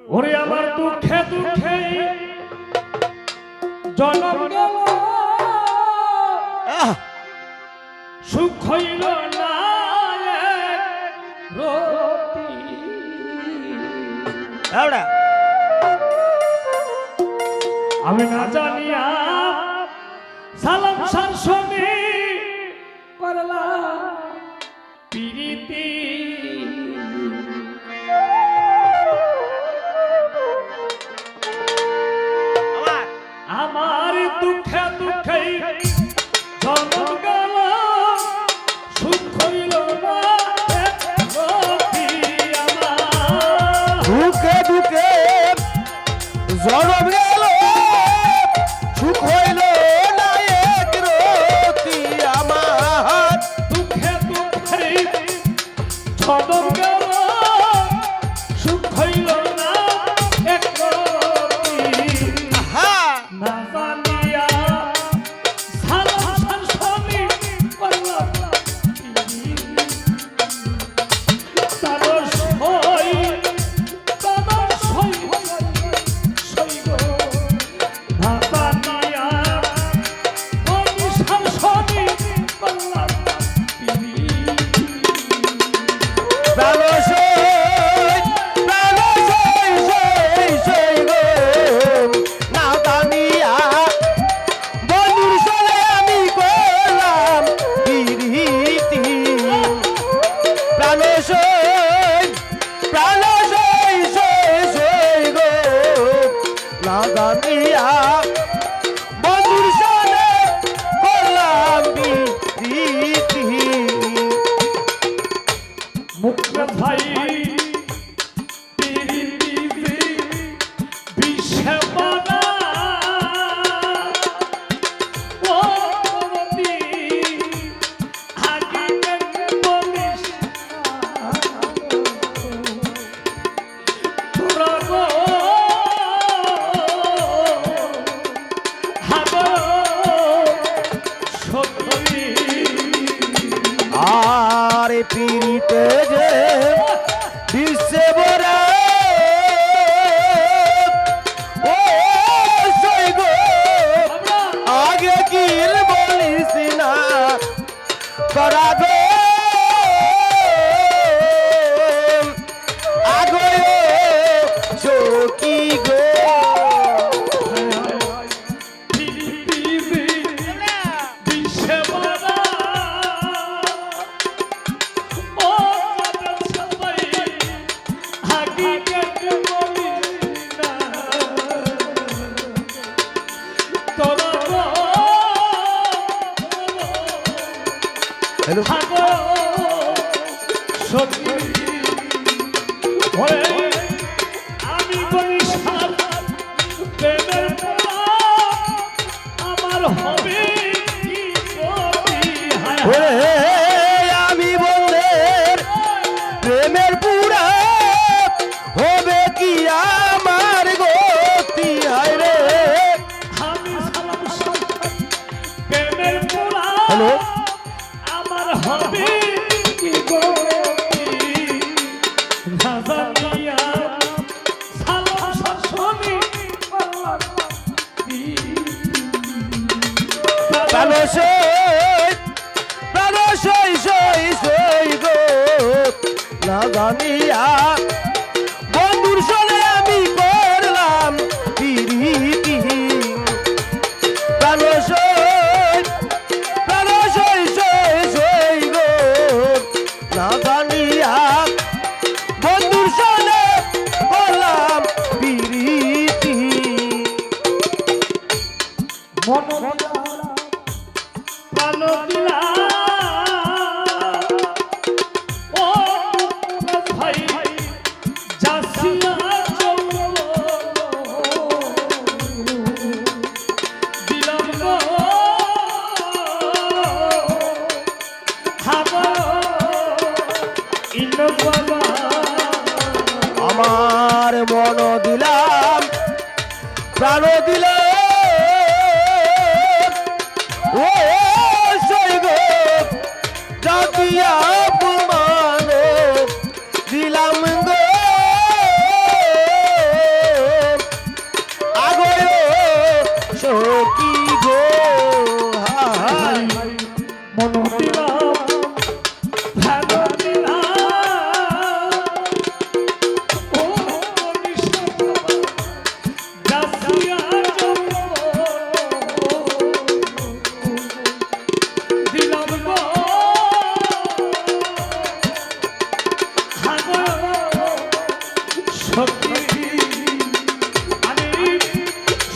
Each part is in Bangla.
ওরে আমার দুঃখে দুঃখে জনম গেল সুখ হইল না রতি আমি না জানিয়া সালাম শাসনে করলাম প্রীতি আমার দুঃখে দুঃখে জনম গেল সুখ হইল না দুঃখে দুঃখে জনম গেল সুখ হইল না এক রতি আমার দুঃখে দুঃখে জনম গেল সুখ হইল না এক রতি না জানিয়া সালাম শাসনে করলাম তারস হই তারস হই সই গো না জানিয়া আমি শাসনে করলাম মুক্তা ভাই তেরি দিবে বিশ্ববানা ও রতি আগে বলিস তোরা গো হাগো সত্যি আরে পীড়িতে যে বিশ্বে বরা ও সই গো আগে কি বলিস না করা গো আগে চকি গো হ্যালো সত্যি আমি বলি প্রেমের আমার হবে কি আমি বললে প্রেমের পুরা হবে কি আমার গতি হায় রে আমি সালাম প্রেমের পুরা হ্যালো আমার হবে কি গতি না জানিয়া সালাম শাসনে করলাম সই গো না জানিয়া বন্ধুর সনে আমি করলাম পিরিতি সই গো না জানিয়া বন্ধুর সনে করলাম পিরিতি মন প্রাণ দিলা ও ভাই যাসিয়া দিলাম গো হাবা ইন্ন বাবা আমার মন দিলাম প্রাণ দিলাম ও সই গো জাতিয়া প্রমাণ দিলাম গো সখী আমি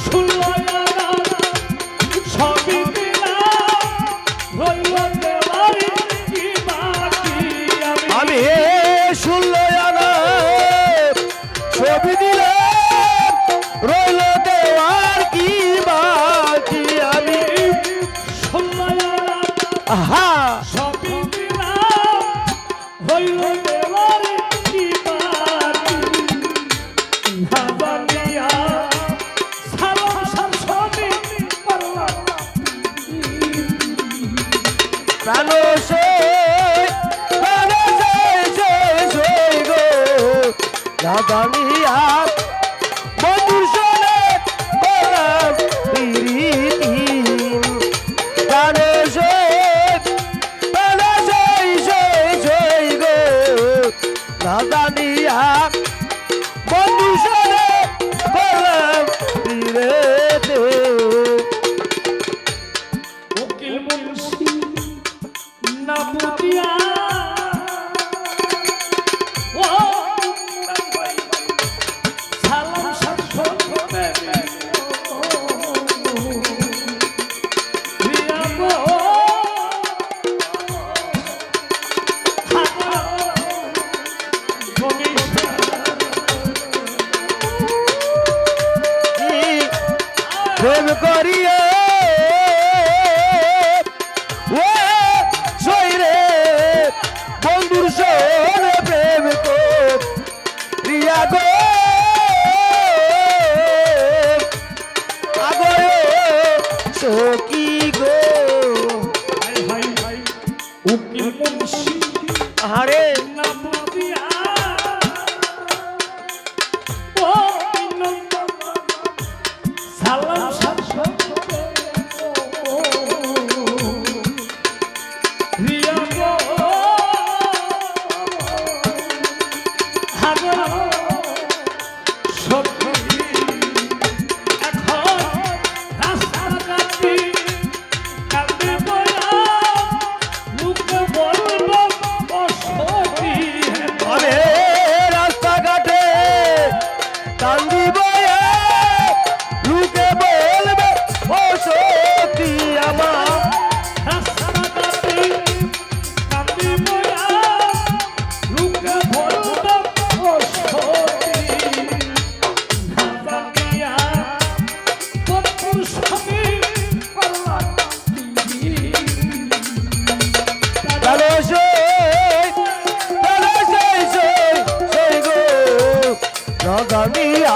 শুনলাম সবই দিলাম রইল দেওয়ার কি বাকি আমি 16 আনা ছবি দিলাম রইল দেওয়ার কি বাকি আমি শুনলাম আহা সবই দিলাম রইল দেওয়ার কি বাকি ভাবানিয়া সালাম শামসনি পারলাম প্রাণ সই গো রাধানিয়া বন্ধুর সনে করলাম প্রীতি প্রাণ সই গো রাধানিয়া বন্ধুর সনে করলাম প্রীতি উকিল মুন্সি না বুঝিয়া ও সালাম শামসন রিয়া গো প্রেম করিয়ে ও সইরে বন্ধুর সনে প্রেম করিয়া গো আগো সখী গো উকিল মুন্সি আরে না বুঝিয়া ও সালাম শামসন রিয়া গো হাগো সখী এখন রাস্তাঘাটে কাঁদে বয়া মুখে বলবো ও সখী আরে রাস্তাঘাটে কান্দি বয়ে লুকে বলবে ও সত্যি আমার রাস্তাঘাটে কাঁদে বয়া মুখে বলবো ও সখী ভাবানিয়া বন্ধুর সনে পারলাম সই গো রাধানিয়া